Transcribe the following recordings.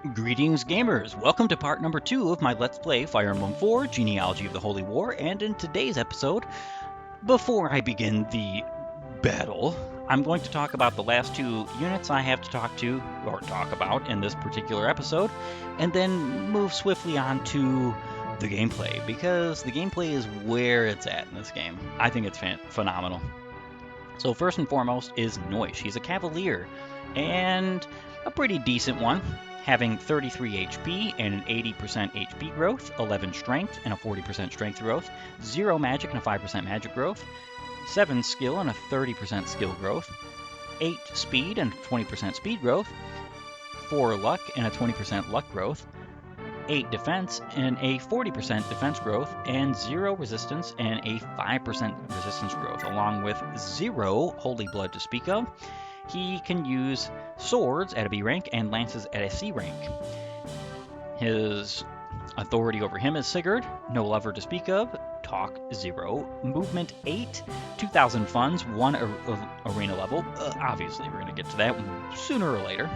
Greetings, gamers! Welcome to part number 2 of my Let's Play Fire Emblem 4 Genealogy of the Holy War, and in today's episode, before I begin the battle, I'm going to talk about the last two units I have to talk about in this particular episode, and then move swiftly on to the gameplay, because the gameplay is where it's at in this game. I think it's phenomenal. So first and foremost is Noish. He's a Cavalier, and a pretty decent one, having 33 HP and an 80% HP growth, 11 strength and a 40% strength growth, 0 magic and a 5% magic growth, 7 skill and a 30% skill growth, 8 speed and 20% speed growth, 4 luck and a 20% luck growth, 8 defense and a 40% defense growth, and 0 resistance and a 5% resistance growth, along with 0 holy blood to speak of. He can use swords at a B rank and lances at a C rank. His authority over him is Sigurd, no lover to speak of, talk 0, movement 8, 2,000 funds, 1 arena level. Obviously, we're going to get to that sooner or later.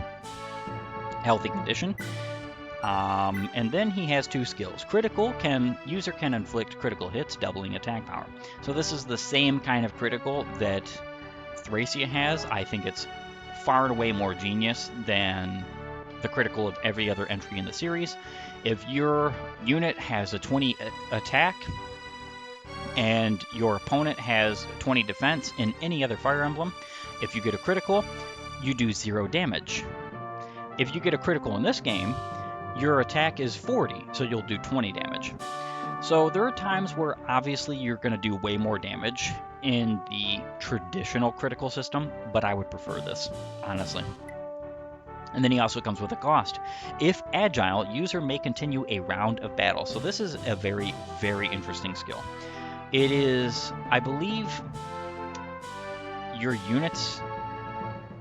Healthy condition. And then he has 2 skills. Critical, user can inflict critical hits, doubling attack power. So this is the same kind of critical that Thracia has. I think it's far and away more genius than the critical of every other entry in the series. If your unit has a 20 attack and your opponent has 20 defense in any other Fire Emblem, if you get a critical, you do 0 damage. If you get a critical in this game, your attack is 40, so you'll do 20 damage. So there are times where obviously you're going to do way more damage in the traditional critical system, but I would prefer this, honestly. And then he also comes with a cost. If agile, user may continue a round of battle. So this is a very, very interesting skill. It is, I believe, your unit's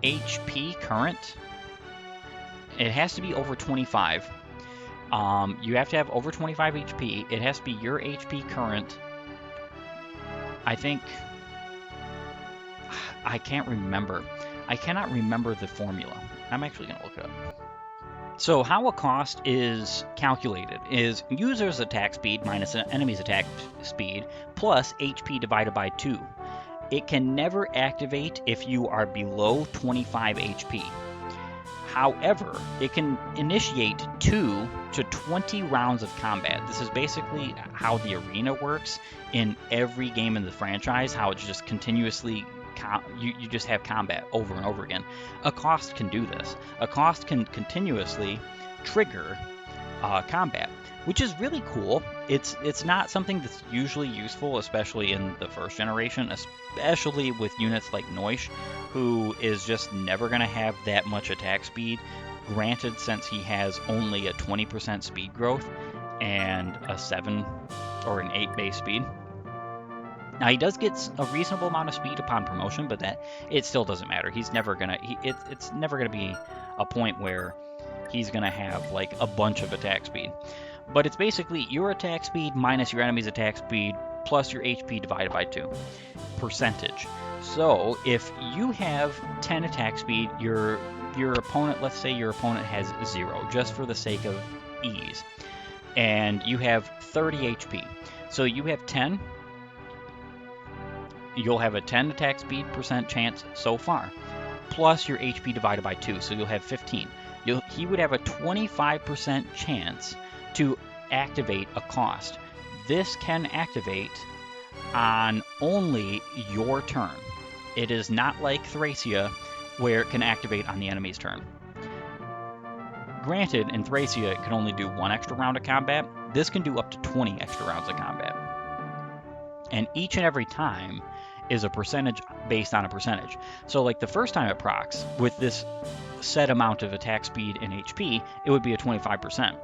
HP current. It has to be over 25. You have to have over 25 HP. It has to be your HP current. I think... I can't remember. I cannot remember the formula. I'm actually going to look it up. So how a cost is calculated is user's attack speed minus an enemy's attack speed plus HP divided by 2. It can never activate if you are below 25 HP. However, it can initiate 2 to 20 rounds of combat. This is basically how the arena works in every game in the franchise, how it's just continuously, you just have combat over and over again. A cost can do this. A cost can continuously trigger combat, which is really cool. It's not something that's usually useful, especially in the first generation, especially with units like Noish, who is just never going to have that much attack speed. Granted, since he has only a 20% speed growth and a 7 or an 8 base speed. Now he does get a reasonable amount of speed upon promotion, but that it still doesn't matter. He's never gonna. It's never gonna be a point where he's gonna have like a bunch of attack speed. But it's basically your attack speed minus your enemy's attack speed plus your HP divided by 2 percentage. So if you have 10 attack speed, your opponent, let's say your opponent has 0, just for the sake of ease, and you have 30 HP. So you have 10. You'll have a 10 attack speed percent chance so far, plus your HP divided by 2, so you'll have 15. He would have a 25% chance to activate a cost. This can activate on only your turn. It is not like Thracia, where it can activate on the enemy's turn. Granted, in Thracia, it can only do 1 extra round of combat. This can do up to 20 extra rounds of combat. And each and every time is a percentage based on a percentage. So like the first time it procs, with this set amount of attack speed and HP, it would be a 25%.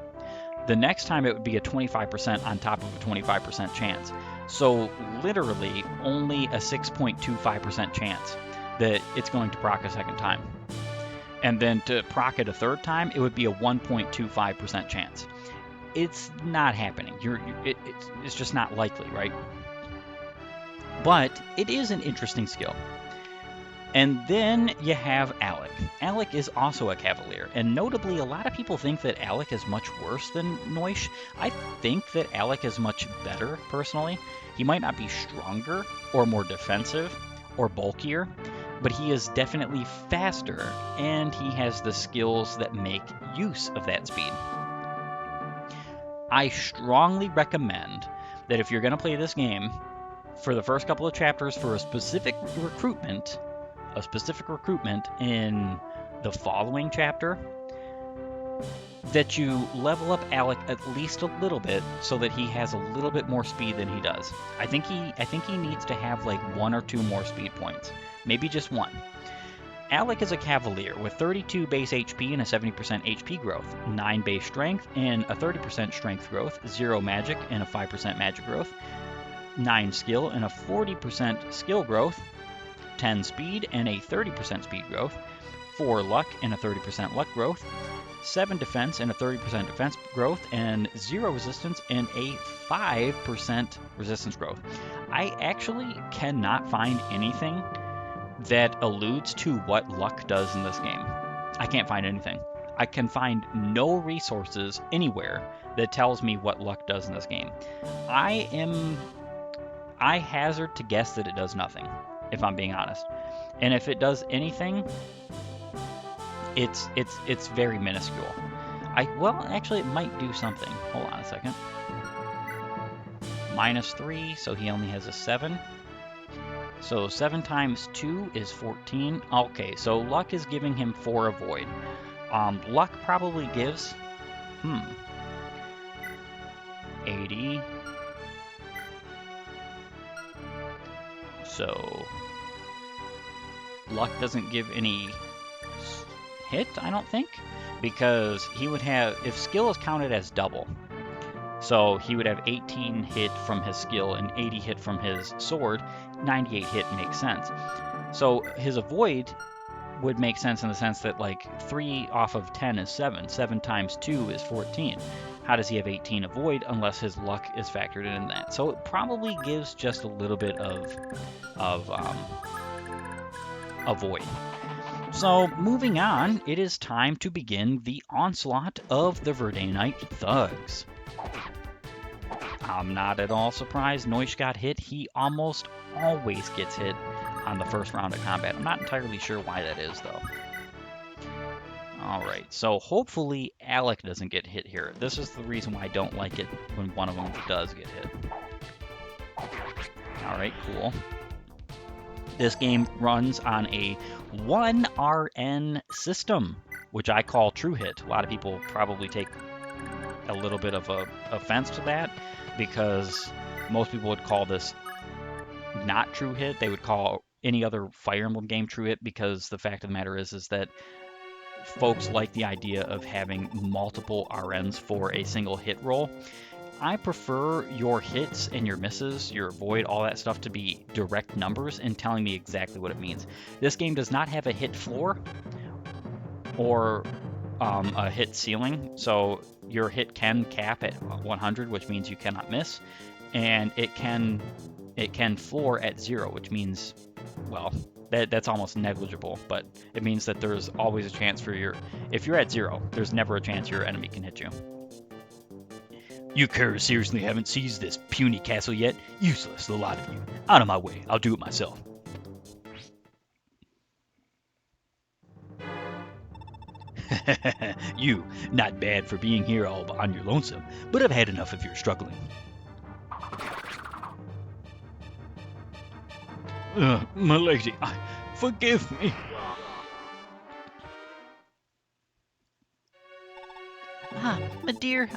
The next time it would be a 25% on top of a 25% chance. So literally only a 6.25% chance that it's going to proc a second time. And then to proc it a third time, it would be a 1.25% chance. It's not happening. It's just not likely, right? But it is an interesting skill. And then you have Alec. Alec is also a Cavalier, and notably, a lot of people think that Alec is much worse than Noish. I think that Alec is much better, personally. He might not be stronger, or more defensive, or bulkier, but he is definitely faster, and he has the skills that make use of that speed. I strongly recommend that if you're going to play this game, for the first couple of chapters for a specific recruitment in the following chapter, that you level up Alec at least a little bit so that he has a little bit more speed than he does. I think he needs to have like 1 or 2 more speed points, maybe just 1. Alec is a Cavalier with 32 base HP and a 70% HP growth, 9 base strength and a 30% strength growth, 0 magic and a 5% magic growth, 9 skill and a 40% skill growth, 10 speed and a 30% speed growth, 4 luck and a 30% luck growth, 7 defense and a 30% defense growth, and 0 resistance and a 5% resistance growth. I actually cannot find anything that alludes to what luck does in this game. I can't find anything. I can find no resources anywhere that tells me what luck does in this game. I hazard to guess that it does nothing, if I'm being honest. And if it does anything, it's very minuscule. Well, actually, it might do something. Hold on a second. -3, so he only has a 7. So 7 times 2 is 14. Okay, so luck is giving him 4 avoid. Luck probably gives 80. So luck doesn't give any hit, I don't think, because he would have, if skill is counted as double, so he would have 18 hit from his skill and 80 hit from his sword. 98 hit makes sense. So his avoid would make sense in the sense that like 3 off of 10 is 7. 7 times 2 is 14. How does he have 18 avoid unless his luck is factored in that? So it probably gives just a little bit of avoid. So moving on, it is time to begin the onslaught of the Verdanite thugs. I'm not at all surprised Noish got hit. He almost always gets hit on the first round of combat. I'm not entirely sure why that is, though. Alright, so hopefully Alec doesn't get hit here. This is the reason why I don't like it when one of them does get hit. Alright, cool. This game runs on a 1RN system, which I call true hit. A lot of people probably take a little bit of a offense to that, because most people would call this not true hit. They would call any other Fire Emblem game true hit, because the fact of the matter is that folks like the idea of having multiple RNs for a single hit roll. I prefer your hits and your misses, your avoid, all that stuff to be direct numbers and telling me exactly what it means. This game does not have a hit floor or a hit ceiling, so your hit can cap at 100, which means you cannot miss, and it can floor at 0, which means, well, that's almost negligible, but it means that there's always a chance for if you're at 0, there's never a chance your enemy can hit you. You curs seriously haven't seized this puny castle yet? Useless, the lot of you. Out of my way, I'll do it myself. You, not bad for being here all on your lonesome, but I've had enough of your struggling. My lady, forgive me. My dear,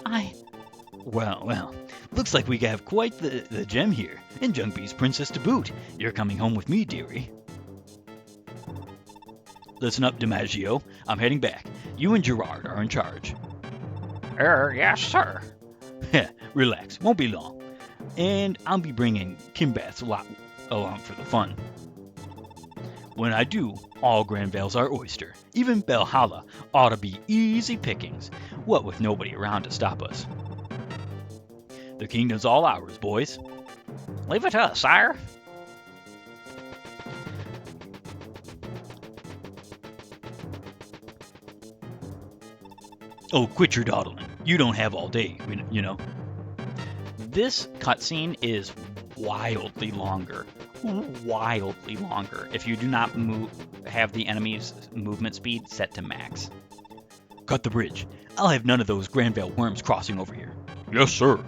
Well, looks like we have quite the gem here, and Jungbee's princess to boot. You're coming home with me, dearie. Listen up, DiMaggio. I'm heading back. You and Gerard are in charge. Yes, sir. Relax, won't be long. And I'll be bringing Kimbath's lot along for the fun. When I do, all Grand Vale's our oyster. Even Belhala ought to be easy pickings, what with nobody around to stop us. The kingdom's all ours, boys. Leave it to us, sire. Oh, quit your dawdling. You don't have all day, you know. This cutscene is wildly longer. Wildly longer if you do not have the enemy's movement speed set to max. Cut the bridge. I'll have none of those Granville worms crossing over here. Yes, sir.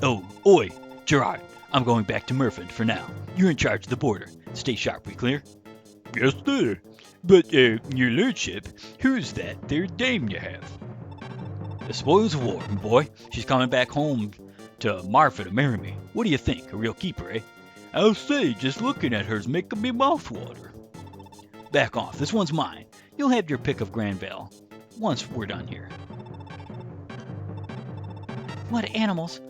Oh, oi, Gerard. I'm going back to Merford for now. You're in charge of the border. Stay sharp, we clear? Yes, sir. But, your lordship, who's that there dame you have? The spoils of war, my boy. She's coming back home to Marfa to marry me. What do you think? A real keeper, eh? I'll say, just looking at her's making me mouth water. Back off. This one's mine. You'll have your pick of Granville once we're done here. What animals?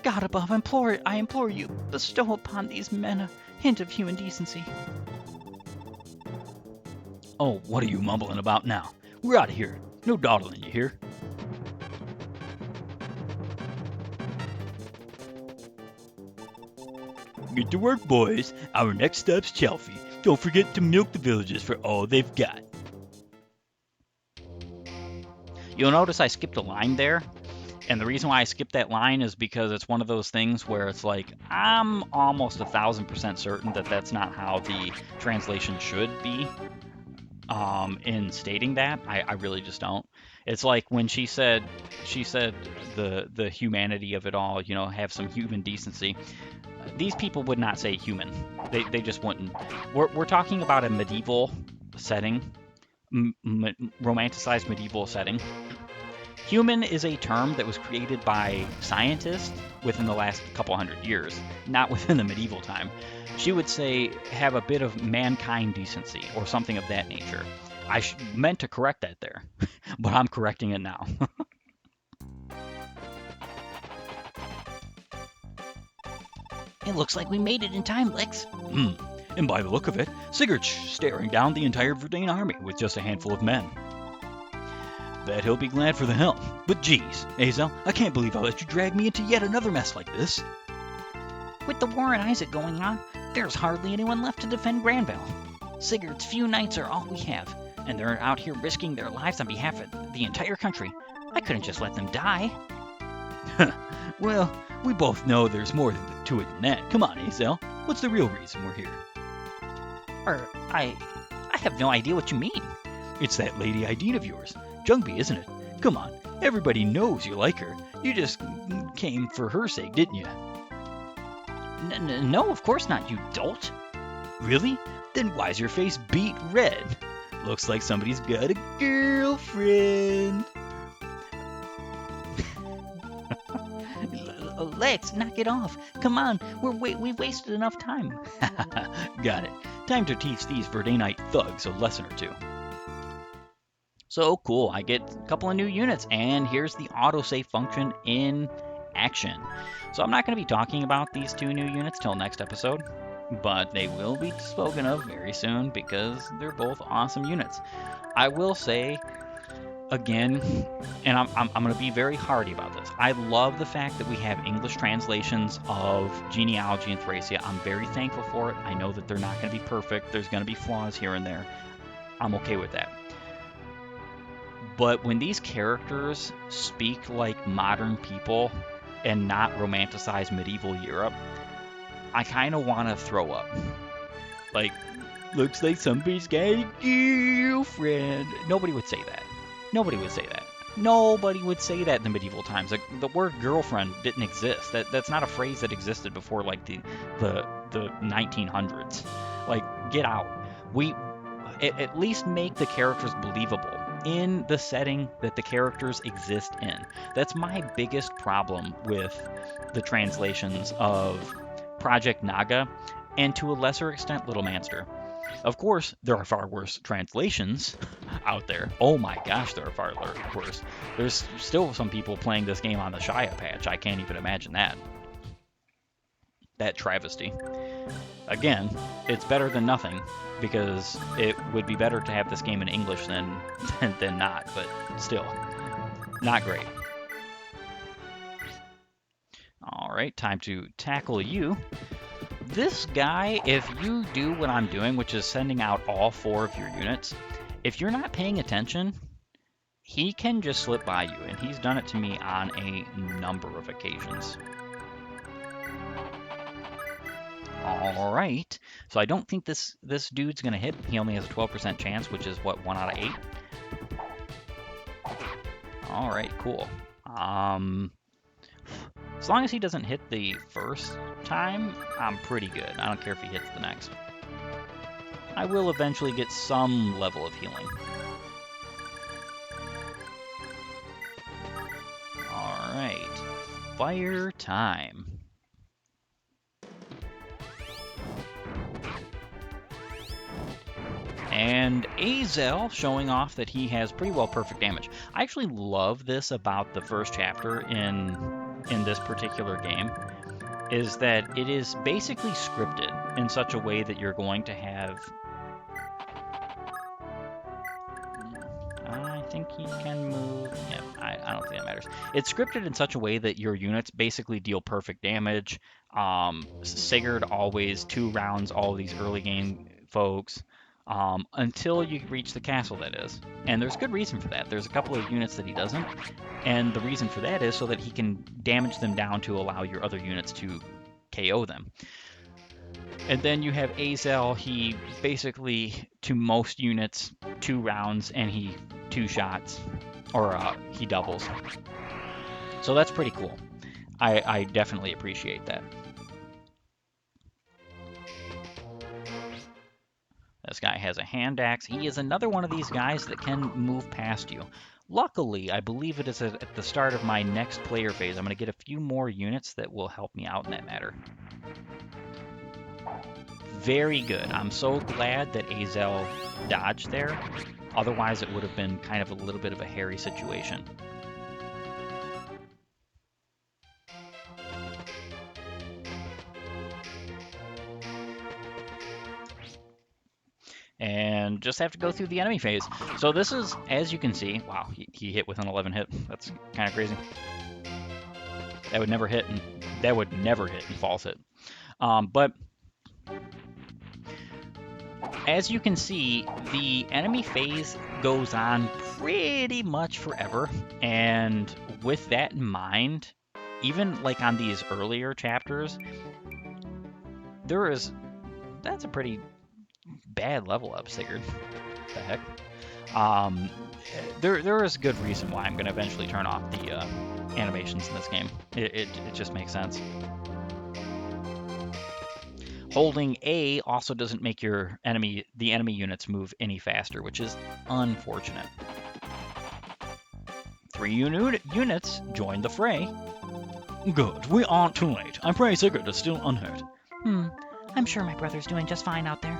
God above, I implore you, bestow upon these men a hint of human decency. Oh, what are you mumbling about now? We're out of here. No dawdling, you hear? Get to work, boys. Our next stop's Chelsea. Don't forget to milk the villagers for all they've got. You'll notice I skipped a line there. And the reason why I skipped that line is because it's one of those things where it's like, I'm almost 1,000% certain that that's not how the translation should be in stating that. I really just don't. It's like when she said the humanity of it all, you know, have some human decency. These people would not say human. They just wouldn't. We're talking about a medieval setting, romanticized medieval setting. Human is a term that was created by scientists within the last couple hundred years, not within the medieval time. She would say have a bit of mankind decency or something of that nature. I meant to correct that there, but I'm correcting it now. It looks like we made it in time, Lex. And by the look of it, Sigurd's staring down the entire Verdane army with just a handful of men. Bet he'll be glad for the help. But geez, Azel, I can't believe I let you drag me into yet another mess like this. With the war in Isaac going on, there's hardly anyone left to defend Granville. Sigurd's few knights are all we have, and they're out here risking their lives on behalf of the entire country. I couldn't just let them die. Well, we both know there's more to it than that. Come on, Azel. What's the real reason we're here? I have no idea what you mean. It's that Lady Ideen of yours. Jungby, isn't it? Come on, everybody knows you like her. You just came for her sake, didn't you? No, of course not, you dolt. Really? Then why's your face beet red? Looks like somebody's got a girlfriend. Lex, knock it off. Come on, we've wasted enough time. Got it. Time to teach these Verdanite thugs a lesson or two. So cool, I get a couple of new units, and here's the autosave function in action. So I'm not going to be talking about these two new units till next episode, but they will be spoken of very soon because they're both awesome units. I will say, again, and I'm going to be very hardy about this, I love the fact that we have English translations of Genealogy and Thracia. I'm very thankful for it. I know that they're not going to be perfect. There's going to be flaws here and there. I'm okay with that. But when these characters speak like modern people and not romanticize medieval Europe, I kind of want to throw up. Like, looks like somebody's got a girlfriend. Nobody would say that. Nobody would say that. Nobody would say that in the medieval times. Like, the word girlfriend didn't exist. That's not a phrase that existed before like the 1900s. Like, get out. We at least make the characters believable in the setting that the characters exist in. That's my biggest problem with the translations of Project Naga, and to a lesser extent Little Manster. Of course, there are far worse translations out there. Oh my gosh, there are far worse. There's still some people playing this game on the Shia patch. I can't even imagine that. That travesty. Again, it's better than nothing, because it would be better to have this game in English than not, but still, not great. Alright, time to tackle you. This guy, if you do what I'm doing, which is sending out all 4 of your units, if you're not paying attention, he can just slip by you, and he's done it to me on a number of occasions. All right, so I don't think this dude's gonna hit. He only has a 12% chance, which is what, 1 out of 8. All right, cool. As long as he doesn't hit the first time, I'm pretty good. I don't care if he hits the next. I will eventually get some level of healing. All right, fire time. And Azel showing off that he has pretty well perfect damage. I actually love this about the first chapter in this particular game, is that it is basically scripted in such a way that you're going to have... I think he can move. Yeah, I don't think that matters. It's scripted in such a way that your units basically deal perfect damage. Sigurd always 2 rounds all of these early game folks. Until you reach the castle, that is. And there's good reason for that. There's a couple of units that he doesn't, and the reason for that is so that he can damage them down to allow your other units to KO them. And then you have Azel. He basically, to most units, 2 rounds, and he 2 shots, or he doubles. So that's pretty cool. I definitely appreciate that. This guy has a hand axe. He is another one of these guys that can move past you. Luckily, I believe it is at the start of my next player phase. I'm going to get a few more units that will help me out in that matter. Very good. I'm so glad that Azel dodged there. Otherwise, it would have been kind of a little bit of a hairy situation. And just have to go through the enemy phase. So this is, as you can see, wow, he hit with an 11 hit. That's kind of crazy. That would never hit, and that would never hit in false hit. But as you can see, the enemy phase goes on pretty much forever. And with that in mind, even like on these earlier chapters, that's a pretty bad level up, Sigurd. What the heck? There is good reason why I'm going to eventually turn off the animations in this game. It just makes sense. Holding A also doesn't make the enemy units move any faster, which is unfortunate. 3 units join the fray. Good, we aren't too late. I pray Sigurd is still unhurt. I'm sure my brother's doing just fine out there.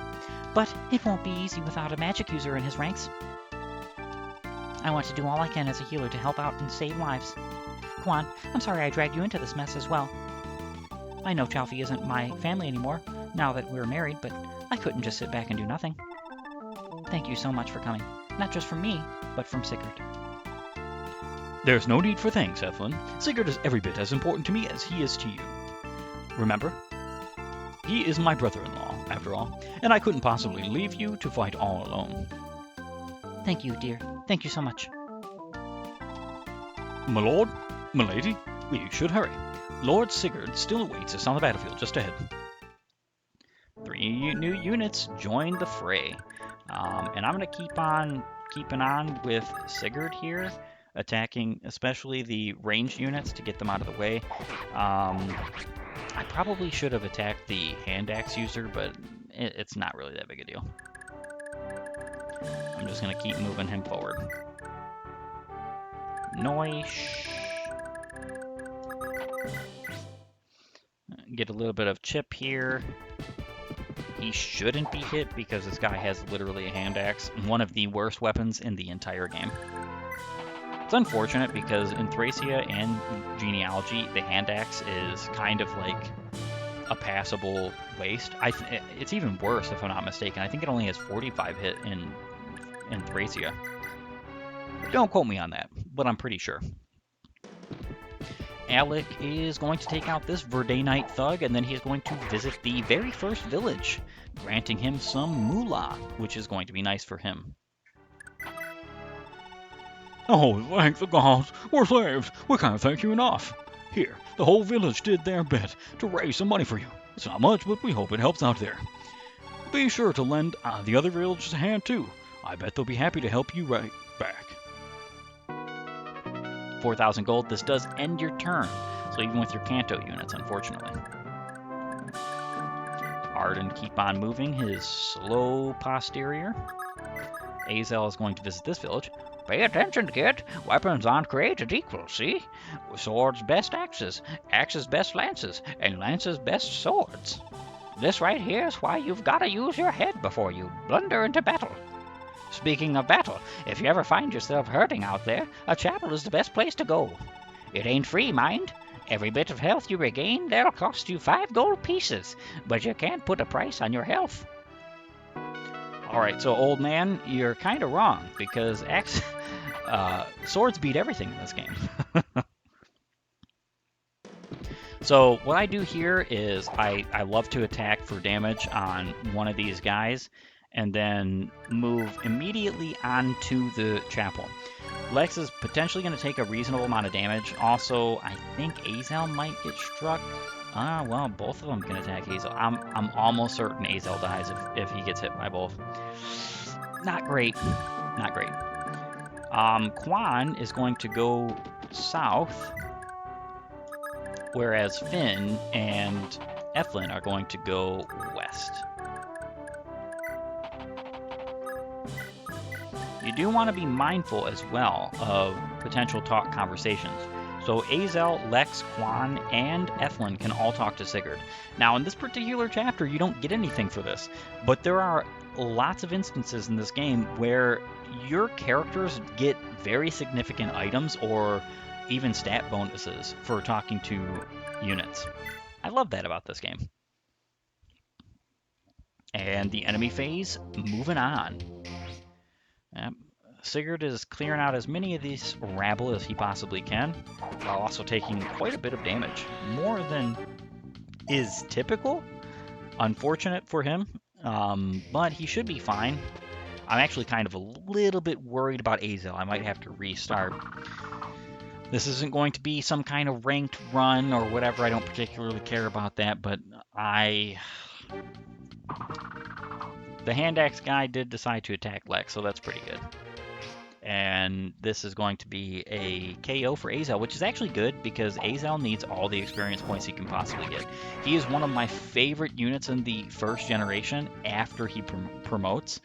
But it won't be easy without a magic user in his ranks. I want to do all I can as a healer to help out and save lives. Quan, I'm sorry I dragged you into this mess as well. I know Chalfie isn't my family anymore, now that we're married, but I couldn't just sit back and do nothing. Thank you so much for coming. Not just from me, but from Sigurd. There's no need for thanks, Ethelyn. Sigurd is every bit as important to me as he is to you. Remember? He is my brother-in-law, after all, and I couldn't possibly leave you to fight all alone. Thank you, dear. Thank you so much. My lord, my lady, we should hurry. Lord Sigurd still awaits us on the battlefield just ahead. 3 new units join the fray. And I'm going to keep on keeping on with Sigurd here, attacking especially the ranged units to get them out of the way. I probably should have attacked the hand axe user, but it's not really that big a deal. I'm just going to keep moving him forward. Noish. Get a little bit of chip here. He shouldn't be hit because this guy has literally a hand axe, one of the worst weapons in the entire game. It's unfortunate because in Thracia and Genealogy, the hand axe is kind of like a passable waste. It's even worse if I'm not mistaken. I think it only has 45 hit in Thracia. Don't quote me on that, but I'm pretty sure. Alec is going to take out this Verdanite thug, and then he's going to visit the very first village, granting him some moolah, which is going to be nice for him. Oh, thank the gods, we're slaves. We can't thank you enough. Here, the whole village did their bit to raise some money for you. It's not much, but we hope it helps out there. Be sure to lend the other villagers a hand too. I bet they'll be happy to help you right back. 4,000 gold. This does end your turn, so even with your Kanto units, unfortunately. Arden keep on moving his slow posterior. Azel is going to visit this village. Pay attention, kid. Weapons aren't created equal, see? Swords best axes, axes best lances, and lances best swords. This right here is why you've got to use your head before you blunder into battle. Speaking of battle, if you ever find yourself hurting out there, a chapel is the best place to go. It ain't free, mind. Every bit of health you regain, that'll cost you 5 gold pieces, but you can't put a price on your health. Alright, so old man, you're kind of wrong, because swords beat everything in this game. So what I do here is I love to attack for damage on one of these guys, and then move immediately onto the chapel. Lex is potentially going to take a reasonable amount of damage. Also, I think Azel might get struck. Well, both of them can attack Azel. I'm almost certain Azel dies if he gets hit by both. Not great. Not great. Quan is going to go south, whereas Finn and Eflin are going to go west. You do want to be mindful as well of potential talk conversations. So Azel, Lex, Quan, and Eflin can all talk to Sigurd. Now, in this particular chapter, you don't get anything for this, but there are lots of instances in this game where your characters get very significant items or even stat bonuses for talking to units. I love that about this game. And the enemy phase, moving on. Yep. Sigurd is clearing out as many of these rabble as he possibly can, while also taking quite a bit of damage. More than is typical. Unfortunate for him, but he should be fine. I'm actually kind of a little bit worried about Azel. I might have to restart. This isn't going to be some kind of ranked run or whatever. I don't particularly care about that, but the hand axe guy did decide to attack Lex, so that's pretty good. And this is going to be a KO for Azel, which is actually good because Azel needs all the experience points he can possibly get. He is one of my favorite units in the first generation after he promotes.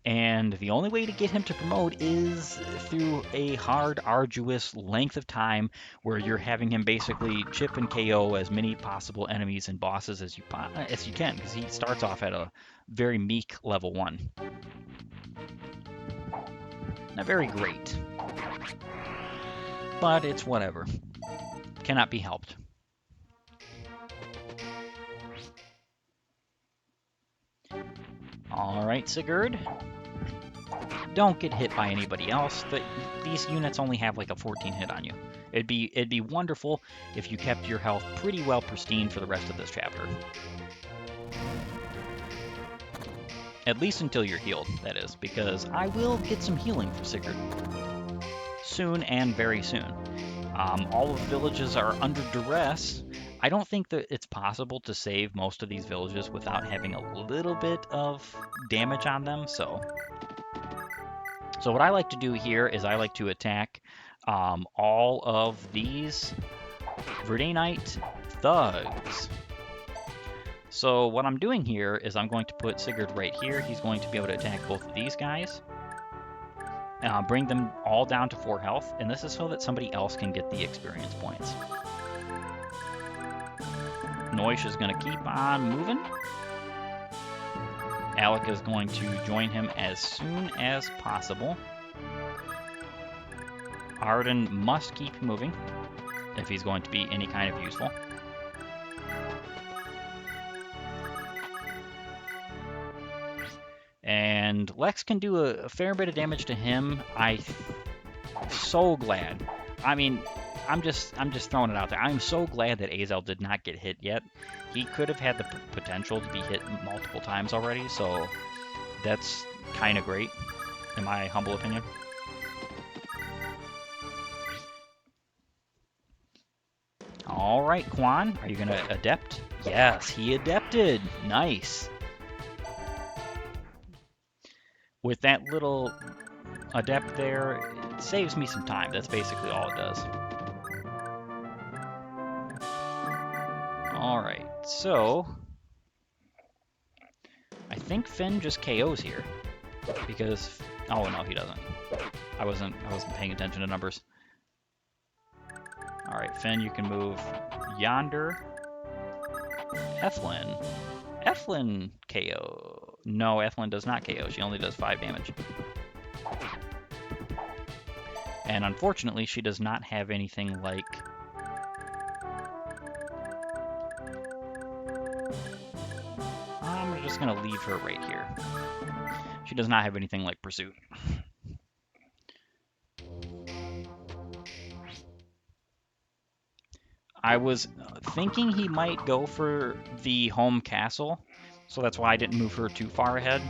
And the only way to get him to promote is through a hard, arduous length of time where you're having him basically chip and KO as many possible enemies and bosses as you can, because he starts off at a very meek level 1. Not very great, but it's whatever. Cannot be helped. Alright, Sigurd. Don't get hit by anybody else. These units only have like a 14 hit on you. It'd be wonderful if you kept your health pretty well pristine for the rest of this chapter. At least until you're healed, that is, because I will get some healing for Sigurd. Soon and very soon. All of the villages are under duress. I don't think that it's possible to save most of these villages without having a little bit of damage on them, so what I like to do here is I like to attack all of these Verdanite thugs. So what I'm doing here is I'm going to put Sigurd right here. He's going to be able to attack both of these guys. Bring them all down to 4 health, and this is so that somebody else can get the experience points. Noish is going to keep on moving. Alec is going to join him as soon as possible. Arden must keep moving if he's going to be any kind of useful. And Lex can do a fair bit of damage to him. I'm so glad. I mean, I'm just throwing it out there. I'm so glad that Azel did not get hit yet. He could have had the potential to be hit multiple times already, so that's kind of great, in my humble opinion. All right, Quan, are you going to adept? Yes, he adepted. Nice. With that little adept there, it saves me some time. That's basically all it does. All right, so I think Finn just KOs here because oh no, he doesn't. I wasn't paying attention to numbers. All right, Finn, you can move yonder. Eflin. Eflin KO. No, Eflin does not KO. She only does 5 damage. And unfortunately, she does not have anything like... I'm just going to leave her right here. She does not have anything like Pursuit. I was thinking he might go for the home castle, so that's why I didn't move her too far ahead.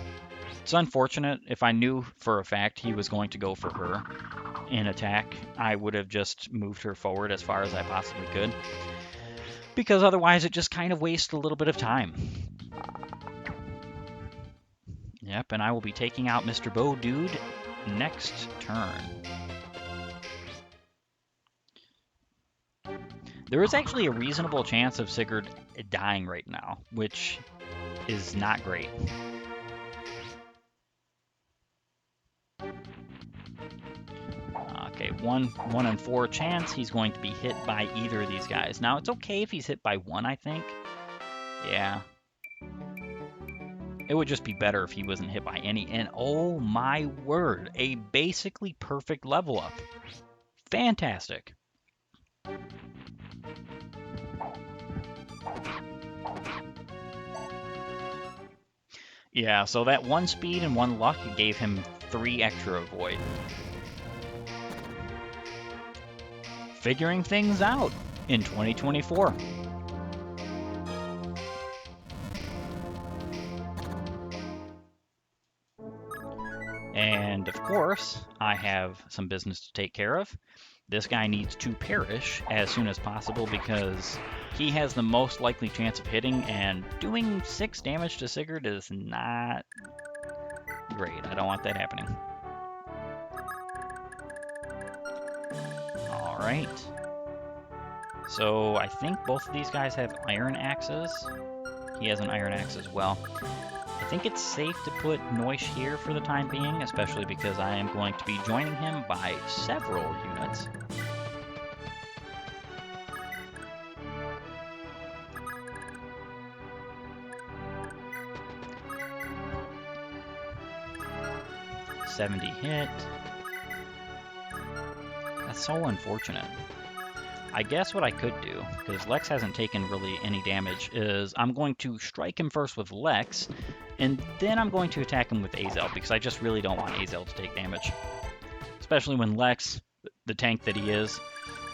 It's unfortunate. If I knew for a fact he was going to go for her in attack, I would have just moved her forward as far as I possibly could, because otherwise it just kind of wastes a little bit of time. Yep, and I will be taking out Mr. Bow Dude next turn. There is actually a reasonable chance of Sigurd dying right now, which is not great. Okay, 1 in 4 chance he's going to be hit by either of these guys. Now, it's okay if he's hit by one, I think. Yeah. It would just be better if he wasn't hit by any. And oh my word, a basically perfect level up. Fantastic. Yeah, so that 1 speed and 1 luck gave him 3 extra avoid. Figuring things out in 2024. And of course, I have some business to take care of. This guy needs to perish as soon as possible because he has the most likely chance of hitting, and doing 6 damage to Sigurd is not great. I don't want that happening. Alright. So I think both of these guys have iron axes. He has an iron axe as well. I think it's safe to put Noish here for the time being, especially because I am going to be joining him by several units. .70 hit. That's so unfortunate. I guess what I could do, because Lex hasn't taken really any damage, is I'm going to strike him first with Lex, and then I'm going to attack him with Azel, because I just really don't want Azel to take damage. Especially when Lex, the tank that he is,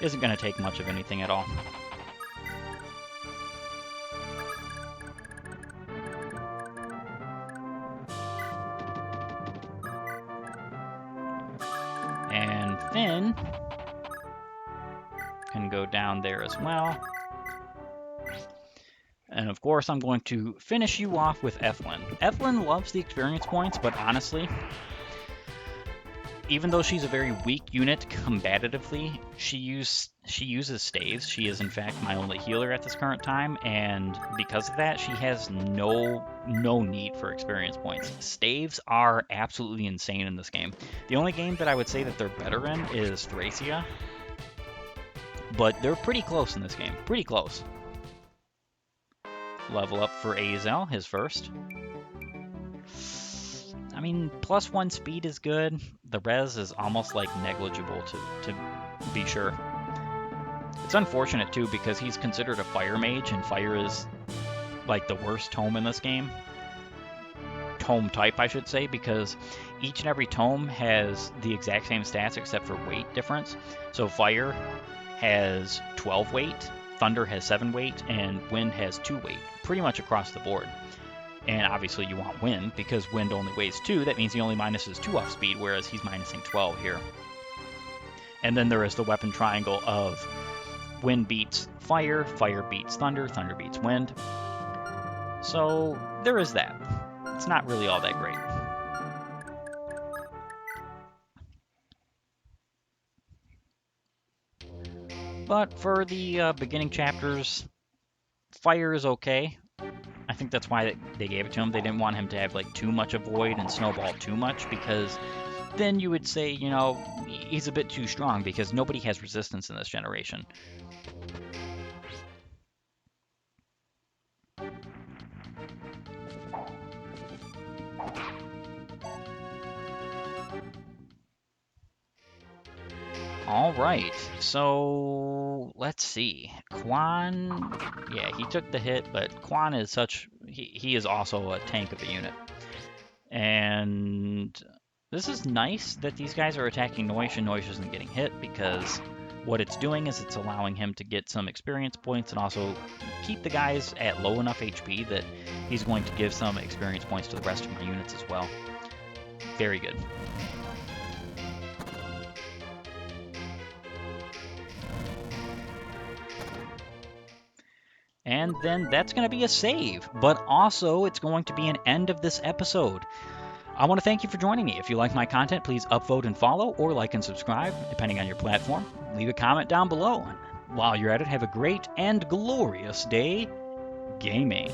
isn't going to take much of anything at all. And Finn can go down there as well. And of course, I'm going to finish you off with Eflin. Eflin loves the experience points, but honestly, even though she's a very weak unit combatively, she uses staves. She is in fact my only healer at this current time, and because of that, she has no need for experience points. Staves are absolutely insane in this game. The only game that I would say that they're better in is Thracia, but they're pretty close in this game. Pretty close. Level up for Azel, his first. I mean, +1 speed is good. The res is almost like negligible to be sure. It's unfortunate too because he's considered a fire mage, and fire is like the worst tome in this game. Tome type, I should say, because each and every tome has the exact same stats except for weight difference. So fire has 12 weight, thunder has 7 weight, and wind has 2 weight, pretty much across the board. And obviously you want wind, because wind only weighs 2. That means he only minuses 2 off speed, whereas he's minusing 12 here. And then there is the weapon triangle of wind beats fire, fire beats thunder, thunder beats wind. So there is that. It's not really all that great. But for the beginning chapters, fire is okay. I think that's why they gave it to him. They didn't want him to have like too much avoid and snowball too much, because then you would say, you know, he's a bit too strong, because nobody has resistance in this generation. All right, so let's see. Quan, yeah, he took the hit, but Quan is he is also a tank of a unit. And this is nice that these guys are attacking Noish and Noish isn't getting hit, because what it's doing is it's allowing him to get some experience points and also keep the guys at low enough HP that he's going to give some experience points to the rest of my units as well. Very good. And then that's going to be a save, but also it's going to be an end of this episode. I want to thank you for joining me. If you like my content, please upvote and follow, or like and subscribe, depending on your platform. Leave a comment down below. And while you're at it, have a great and glorious day gaming.